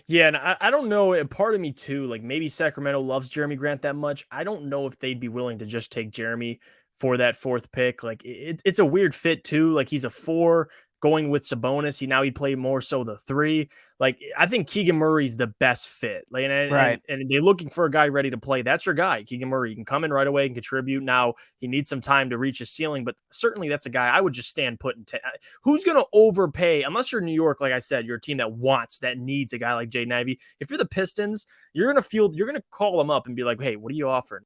Yeah, and I don't know. A part of me too, like maybe Sacramento loves Jeremy Grant that much. I don't know if they'd be willing to just take Jeremy for that fourth pick. Like it's a weird fit too. Like he's a four going with Sabonis. He'd play more so the three. Like I think Keegan Murray's the best fit. Like Right. and they're looking for a guy ready to play. That's your guy, Keegan Murray. You can come in right away and contribute. Now he needs some time to reach his ceiling, but certainly that's a guy I would just stand put and take. Who's going to overpay unless you're New York? Like I said, you're a team that needs a guy like Jay Ivey. If you're the Pistons, you're going to call them up and be like, hey, what are you offering?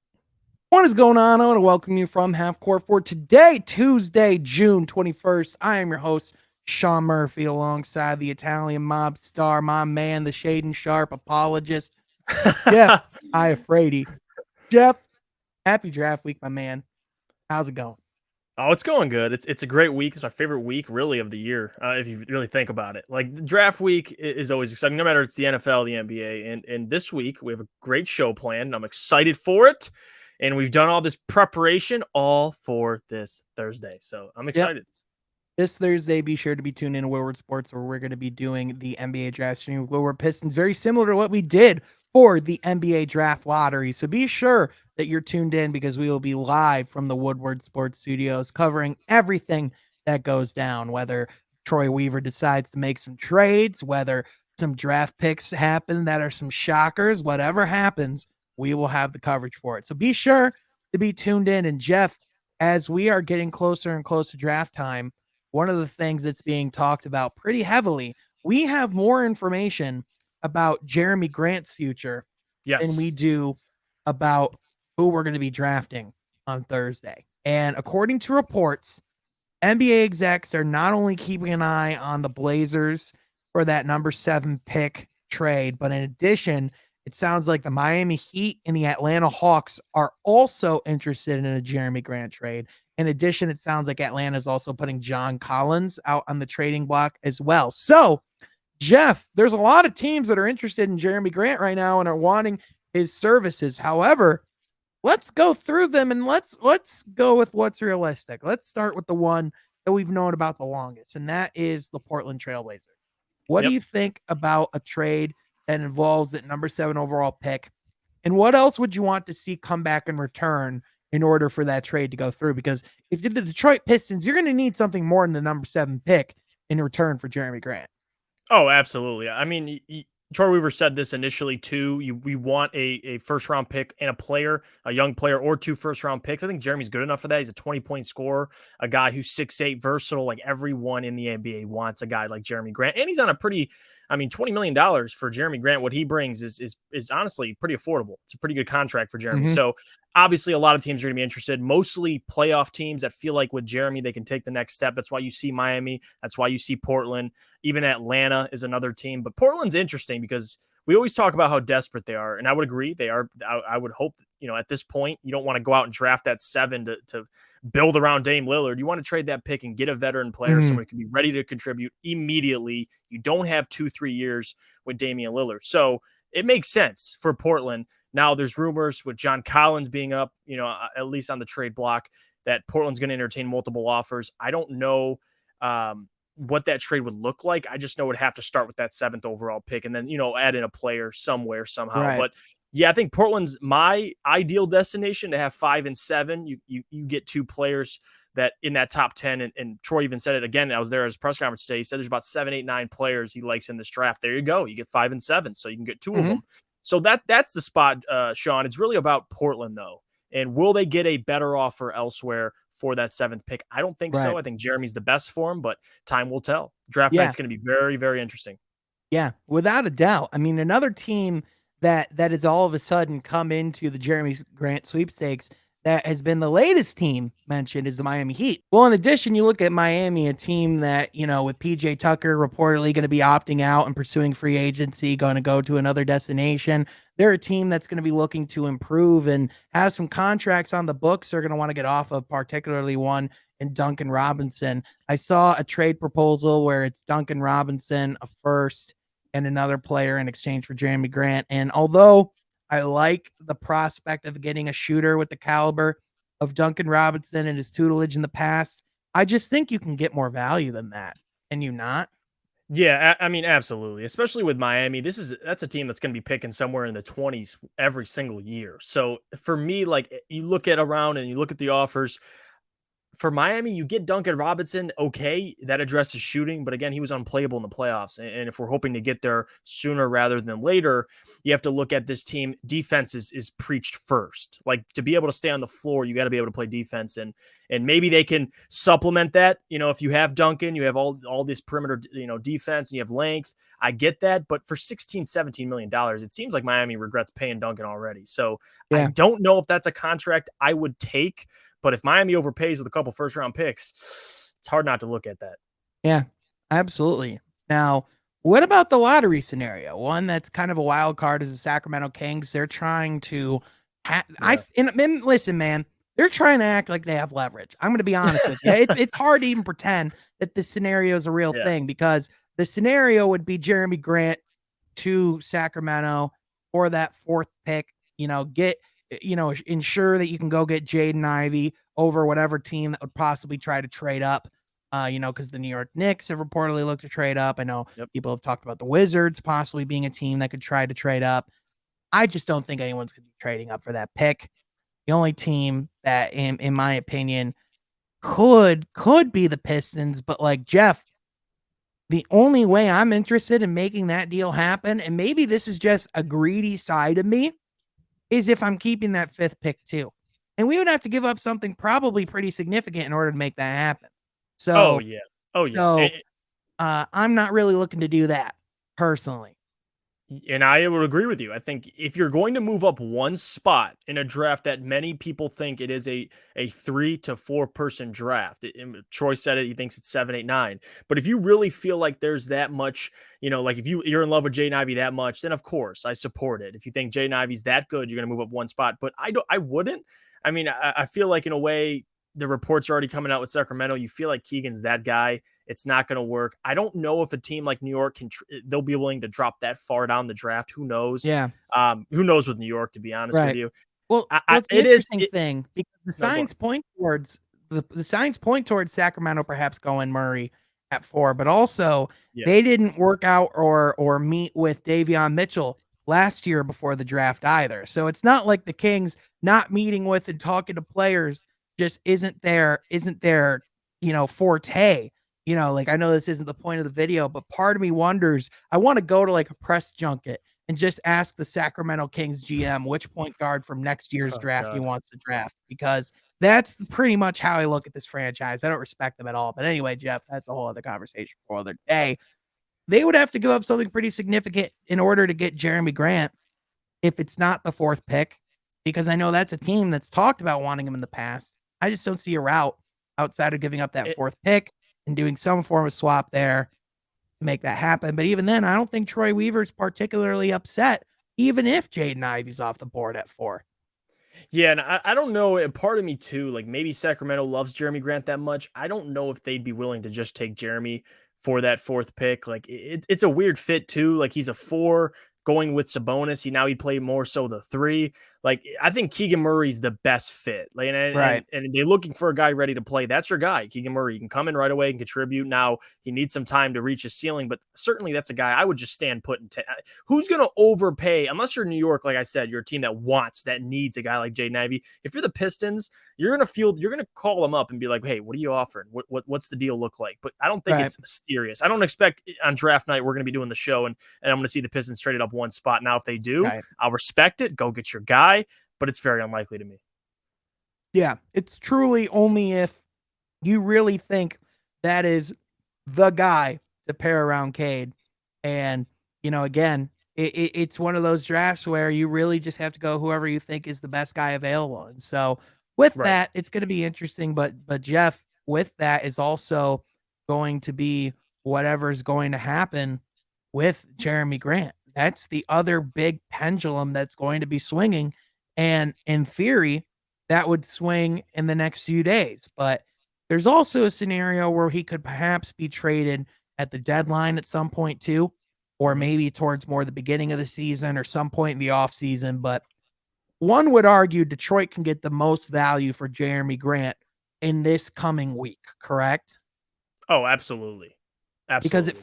What is going on? I want to welcome you from Half Court for today, Tuesday, June 21st. I am your host, Sean Murphy, alongside the Italian mob star, my man, the Shaden Sharp apologist, Jeff Iafrate. Jeff, happy draft week, my man. How's it going? Oh, it's going good. It's a great week. It's my favorite week, really, of the year. If you really think about it, like the draft week is always exciting, no matter it's the NFL, the NBA, and this week we have a great show planned. I'm excited for it, and we've done all this preparation all for this Thursday. So I'm Yep. excited. This Thursday, be sure to be tuned in to Willward Sports, where we're going to be doing the NBA draft stream with Willward Pistons, very similar to what we did for the NBA draft lottery. So be sure that you're tuned in because we will be live from the Woodward Sports Studios covering everything that goes down, whether Troy Weaver decides to make some trades, whether some draft picks happen that are some shockers, whatever happens, we will have the coverage for it. So be sure to be tuned in. And Jeff, as we are getting closer and closer to draft time, one of the things that's being talked about pretty heavily, we have more information about Jerami Grant's future than we Yes. do about who we're going to be drafting on Thursday. And according to reports, NBA execs are not only keeping an eye on the Blazers for that number 7 pick trade, but in addition, it sounds like the Miami Heat and the Atlanta Hawks are also interested in a Jerami Grant trade. In addition, it sounds like Atlanta is also putting John Collins out on the trading block as well. So, Jeff, there's a lot of teams that are interested in Jerami Grant right now and are wanting his services. However, let's go through them and let's go with what's realistic. Let's start with the one that we've known about the longest, and that is the Portland Trailblazers. What do Yep. you think about a trade that involves that number 7 overall pick? And what else would you want to see come back in return in order for that trade to go through? Because if you're the Detroit Pistons, you're going to need something more than the number 7 pick in return for Jerami Grant. Oh, absolutely. I mean, Troy Weaver said this initially too. We want a first round pick and a player, a young player, or 2 first round picks. I think Jeremy's good enough for that. He's a 20-point scorer, a guy who's 6'8", versatile. Like everyone in the NBA wants a guy like Jerami Grant, and he's on a pretty. I mean, $20 million for Jerami Grant. What he brings is honestly pretty affordable. It's a pretty good contract for Jeremy. Mm-hmm. So obviously, a lot of teams are going to be interested. Mostly playoff teams that feel like with Jeremy they can take the next step. That's why you see Miami. That's why you see Portland. Even Atlanta is another team. But Portland's interesting because we always talk about how desperate they are. And I would agree. They are. I would hope, at this point, you don't want to go out and draft that 7 to build around Dame Lillard. You want to trade that pick and get a veteran player, Mm-hmm. someone who can be ready to contribute immediately. You don't have 2-3 years with Damian Lillard. So it makes sense for Portland. Now there's rumors with John Collins being up, at least on the trade block, that Portland's going to entertain multiple offers. I don't know what that trade would look like. I just know it would have to start with that 7th overall pick and then, add in a player somewhere, somehow. Right. But yeah, I think Portland's my ideal destination to have 5 and 7. You get 2 players that in that top 10. And Troy even said it again. I was there at his press conference today. He said there's about 7, 8, 9 players he likes in this draft. There you go. You get 5 and 7. So you can get 2 of Mm-hmm. them. So that's the spot, Sean. It's really about Portland, though. And will they get a better offer elsewhere for that 7th pick? I don't think Right. so. I think Jeremy's the best for him, but time will tell. Draft Yeah. night's going to be very, very interesting. Yeah, without a doubt. I mean, another team that has all of a sudden come into the Jerami Grant sweepstakes that has been the latest team mentioned is the Miami Heat. Well, in addition, you look at Miami, a team that, with PJ Tucker reportedly going to be opting out and pursuing free agency, going to go to another destination. They're a team that's going to be looking to improve and have some contracts on the books they're going to want to get off of, particularly one in Duncan Robinson. I saw a trade proposal where it's Duncan Robinson, a first, and another player in exchange for Jerami Grant. And although I like the prospect of getting a shooter with the caliber of Duncan Robinson and his tutelage in the past, I just think you can get more value than that. Can you not? Yeah, I mean, absolutely. Especially with Miami, that's a team that's going to be picking somewhere in the 20s every single year. So for me, like you look at around and you look at the offers, for Miami, you get Duncan Robinson, okay, that addresses shooting, but again, he was unplayable in the playoffs. And if we're hoping to get there sooner rather than later, you have to look at this team. Defense is preached first. Like to be able to stay on the floor, you got to be able to play defense, and maybe they can supplement that. You know, if you have Duncan, you have all this perimeter, defense, and you have length. I get that, but for 16, $17 million, it seems like Miami regrets paying Duncan already. So I Yeah. don't know if that's a contract I would take, but if Miami overpays with a couple first round picks, it's hard not to look at that. Yeah, absolutely. Now, what about the lottery scenario? One that's kind of a wild card is the Sacramento Kings. They're trying to, Yeah. and listen, man, they're trying to act like they have leverage. I'm going to be honest with you. It's hard to even pretend that this scenario is a real Yeah. thing because the scenario would be Jerami Grant to Sacramento for that fourth pick. Ensure that you can go get Jaden Ivey over whatever team that would possibly try to trade up. Because the New York Knicks have reportedly looked to trade up. I know Yep. people have talked about the Wizards possibly being a team that could try to trade up. I just don't think anyone's going to be trading up for that pick. The only team that, in my opinion, could be the Pistons, but like Jeff, the only way I'm interested in making that deal happen, and maybe this is just a greedy side of me, is if I'm keeping that fifth pick too. And we would have to give up something probably pretty significant in order to make that happen. Oh So yeah. Oh yeah. so I'm not really looking to do that personally. And I would agree with you. I think if you're going to move up one spot in a draft that many people think it is a 3 to 4 person draft, Troy said it. He thinks it's 7, 8, 9. But if you really feel like there's that much, like if you're in love with Jaden Ivey that much, then of course I support it. If you think Jaden Ivey's that good, you're going to move up one spot. But I wouldn't. I mean, I feel like in a way the reports are already coming out with Sacramento. You feel like Keegan's that guy. It's not going to work. I don't know if a team like New York they'll be willing to drop that far down the draft. Who knows? Yeah. Who knows with New York, to be honest with Right. you. Well, I it's the it is interesting it, thing because no, go on. the signs point towards Sacramento perhaps going Murray at 4, but also Yeah. they didn't work out or meet with Davion Mitchell last year before the draft either. So it's not like the Kings not meeting with and talking to players just isn't their forte. Like I know this isn't the point of the video, but part of me wonders, I want to go to like a press junket and just ask the Sacramento Kings GM which point guard from next year's Oh draft he God. wants to draft, because that's pretty much how I look at this franchise. I don't respect them at all. But anyway, Jeff, that's a whole other conversation for another day. They would have to give up something pretty significant in order to get Jerami Grant if it's not the fourth pick, because I know that's a team that's talked about wanting him in the past. I just don't see a route outside of giving up that It, fourth pick and doing some form of swap there to make that happen. But even then, I don't think Troy Weaver's particularly upset, even if Jaden Ivey's off the board at 4. Yeah, and I don't know. And part of me too, like maybe Sacramento loves Jeremy Grant that much. I don't know if they'd be willing to just take Jeremy for that fourth pick. Like it's a weird fit too. Like he's a 4 going with Sabonis. He'd play more so the 3. Like I think Keegan Murray's the best fit. Like Right. and they're looking for a guy ready to play. That's your guy, Keegan Murray. You can come in right away and contribute. Now he needs some time to reach his ceiling, but certainly that's a guy I would just stand put and who's going to overpay unless you're New York. Like I said, you're a team that needs a guy like Jaden Ivey. If you're the Pistons, you're going to call them up and be like, hey, what are you offering? What's the deal look like? But I don't think Right. it's serious. I don't expect on draft night we're going to be doing the show and I'm going to see the Pistons traded up one spot. Now if they do, Right. I'll respect it. Go get your guy, but it's very unlikely to me. Yeah. It's truly only if you really think that is the guy to pair around Cade. And, again, it's one of those drafts where you really just have to go whoever you think is the best guy available. And so with Right. that, it's going to be interesting. But Jeff, with that is also going to be whatever's going to happen with Jerami Grant. That's the other big pendulum that's going to be swinging. And in theory, that would swing in the next few days. But there's also a scenario where he could perhaps be traded at the deadline at some point too, or Mhm. maybe towards more the beginning of the season or some point in the offseason. But one would argue Detroit can get the most value for Jerami Grant in this coming week, correct? Oh, absolutely. because Absolutely.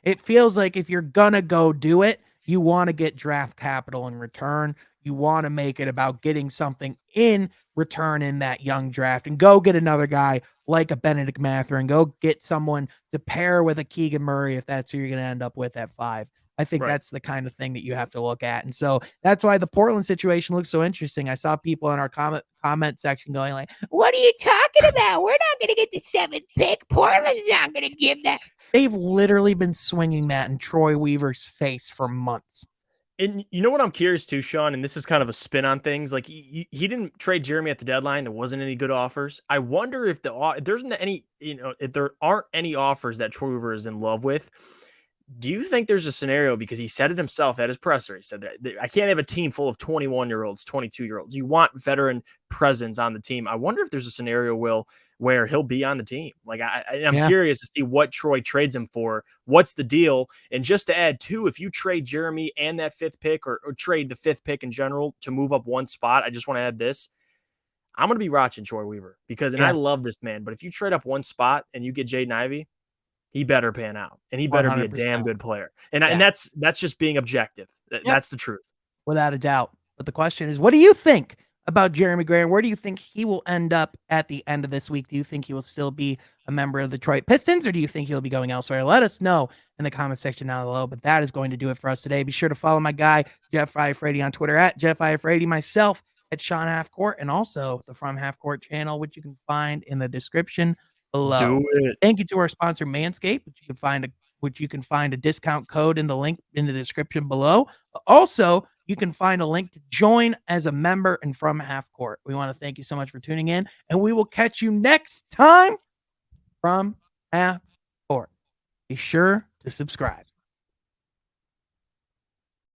it feels like if you're gonna go do it, you want to get draft capital in return. You want to make it about getting something in return in that young draft and go get another guy like a Benedict Mathurin. Go get someone to pair with a Keegan Murray if that's who you're going to end up with at 5. I think Right. that's the kind of thing that you have to look at. And so that's why the Portland situation looks so interesting. I saw people in our comment section going like, "What are you talking about? We're not going to get the 7th pick. Portland's not going to give that." They've literally been swinging that in Troy Weaver's face for months. And you know what I'm curious too, Sean, and this is kind of a spin on things. Like he didn't trade Jeremy at the deadline. There wasn't any good offers. I wonder if if there's any, if there aren't any offers that Troy Weaver is in love with. Do you think there's a scenario, because he said it himself at his presser? He said that I can't have a team full of 21-year-olds, 22-year-olds. You want veteran presence on the team. I wonder if there's a scenario, Will, where he'll be on the team. Like I'm Yeah. curious to see what Troy trades him for. What's the deal? And just to add too, if you trade Jeremy and that 5th pick, or trade the 5th pick in general to move up one spot, I just want to add this. I'm going to be watching Troy Weaver because, and I Yeah. love this man, but if you trade up one spot and you get Jaden Ivey, he better pan out, and he better be a damn 100%. good player. And Yeah. that's just being objective. Yep. That's the truth. Without a doubt. But the question is, what do you think about Jerami Grant? Where do you think he will end up at the end of this week? Do you think he will still be a member of the Detroit Pistons, or do you think he'll be going elsewhere? Let us know in the comment section down below. But that is going to do it for us today. Be sure to follow my guy, Jeff Iafrate, on Twitter at Jeff Iafrate, myself at Sean Halfcourt, and also the From Halfcourt channel, which you can find in the description below. Do it. Thank you to our sponsor, Manscaped, which you can find a discount code in the link in the description below. Also, you can find a link to join as a member and From Half Court. We want to thank you so much for tuning in, and we will catch you next time from Half Court. Be sure to subscribe.